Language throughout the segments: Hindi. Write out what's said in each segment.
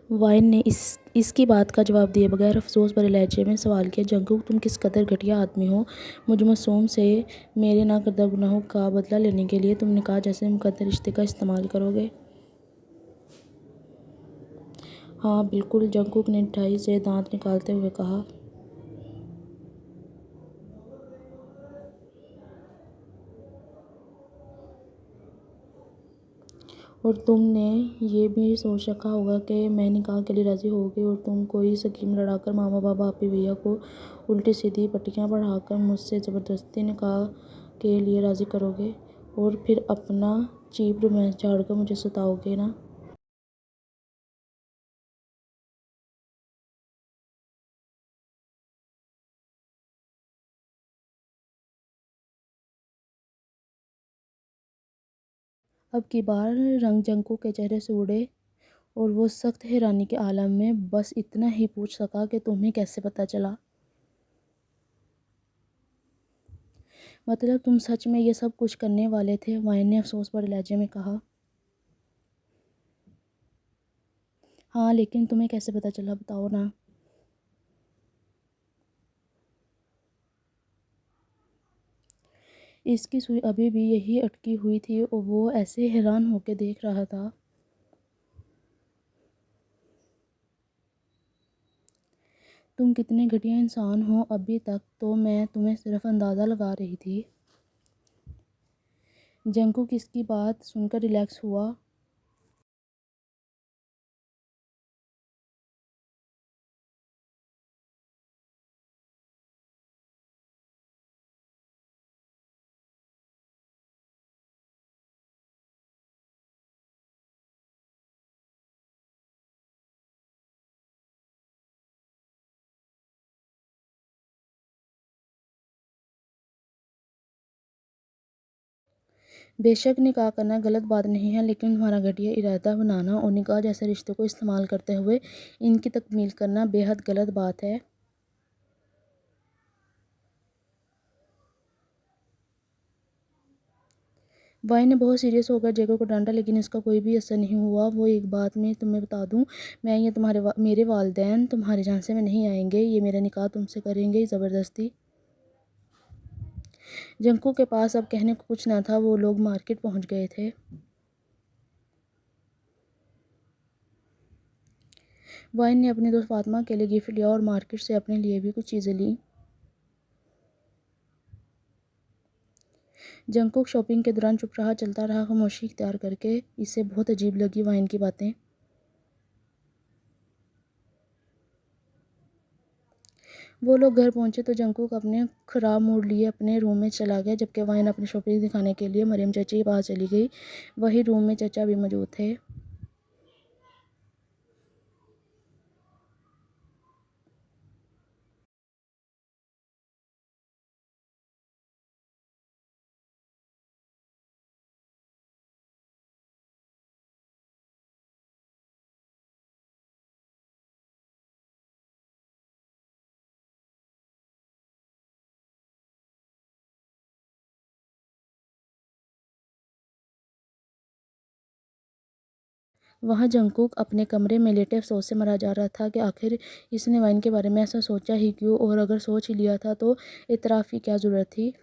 वाइन ने इसकी बात का जवाब दिए बगैर अफसोस भरे लहजे में सवाल किया, जंगकुक तुम किस कदर घटिया आदमी हो। मुझ मासूम से मेरे नाकर्दा गुनाहों का बदला लेने के लिए तुम निकाह जैसे मुकद्दर रिश्ते का इस्तेमाल करोगे। हाँ बिल्कुल, जंगकुक ने ढाई से दांत निकालते हुए कहा। और तुमने ये भी सोच रखा होगा कि मैं निकाह के लिए राज़ी होगी और तुम कोई स्कीम लड़ाकर मामा बाबा आपी भैया को उल्टी सीधी पट्टियाँ पढ़ाकर मुझसे ज़बरदस्ती निकाह के लिए राज़ी करोगे और फिर अपना चीप रोमांस झाड़कर मुझे सताओगे ना। अब की बार रंग जंकू के चेहरे से उड़े और वो सख्त हैरानी के आलम में बस इतना ही पूछ सका कि तुम्हें कैसे पता चला। मतलब तुम सच में ये सब कुछ करने वाले थे, वाइन ने अफसोस भरे लहजे में कहा। हाँ लेकिन तुम्हें कैसे पता चला, बताओ ना। इसकी सुई अभी भी यही अटकी हुई थी और वो ऐसे हैरान होकर देख रहा था। तुम कितने घटिया इंसान हो, अभी तक तो मैं तुम्हें सिर्फ अंदाज़ा लगा रही थी। जंकू किसकी बात सुनकर रिलैक्स हुआ। बेशक निकाह करना गलत बात नहीं है, लेकिन तुम्हारा घटिया इरादा बनाना और निकाह जैसे रिश्ते को इस्तेमाल करते हुए इनकी तकमील करना बेहद गलत बात है। वाई ने बहुत सीरियस होकर जैको को डांटा, लेकिन इसका कोई भी असर नहीं हुआ। वो एक बात मैं तुम्हें बता दूं, मैं ये मेरे वालिदैन तुम्हारे झांसे में नहीं आएंगे, ये मेरा निकाह तुमसे करेंगे ज़बरदस्ती। जंकू के पास अब कहने को कुछ ना था, वो लोग मार्केट पहुंच गए थे। वाइन ने अपनी दोस्त फातिमा के लिए गिफ्ट लिया और मार्केट से अपने लिए भी कुछ चीज़ें ली। जंकुक शॉपिंग के दौरान चुप रहा, चलता रहा खामोशी इख्तियार करके। इसे बहुत अजीब लगी वाइन की बातें। वो लोग घर पहुंचे तो जंकुक अपने ख़राब मूड लिए अपने रूम में चला गया, जबकि वाइन अपनी शॉपिंग दिखाने के लिए मरियम चाची के पास चली गई। वही रूम में चाचा भी मौजूद थे। वहाँ जंकुक अपने कमरे में लेटे अफसोस से मरा जा रहा था कि आखिर इसने वाइन के बारे में ऐसा सोचा ही क्यों, और अगर सोच ही लिया था तो इतराफ़ की क्या ज़रूरत थी।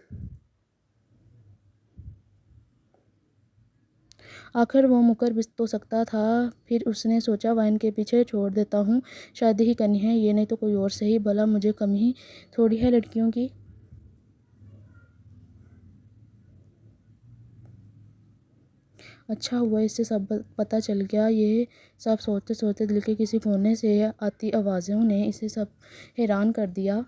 आखिर वो मुकर भी तो सकता था। फिर उसने सोचा वाइन के पीछे छोड़ देता हूँ, शादी ही करनी है ये, नहीं तो कोई और सही, भला मुझे कमी ही थोड़ी है लड़कियों की। अच्छा हुआ इससे सब पता चल गया। ये सब सोचते सोचते दिल के किसी कोने से आती आवाज़ों ने इसे सब हैरान कर दिया।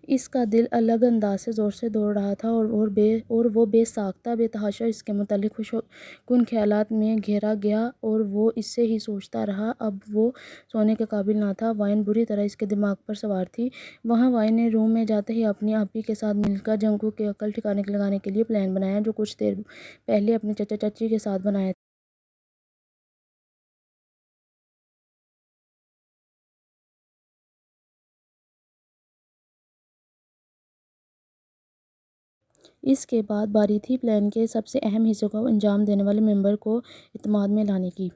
इसका दिल अलग अंदाज से ज़ोर से दौड़ रहा था और वो बेसाख्ता बेतहाशा इसके मुतालिक खुशकुन ख़यालात में घेरा गया और वो इससे ही सोचता रहा। अब वो सोने के काबिल ना था। वाइन बुरी तरह इसके दिमाग पर सवार थी। वहाँ वाइन ने रूम में जाते ही अपनी आपी के साथ मिलकर जंकू की अक्ल ठिकाने लगाने के लिए प्लान बनाया, जो कुछ देर पहले अपने चाचा चाची के साथ बनाया था। इसके बाद बारी थी प्लान के सबसे अहम हिस्सों को अंजाम देने वाले मेंबर को इत्मीनान में लाने की।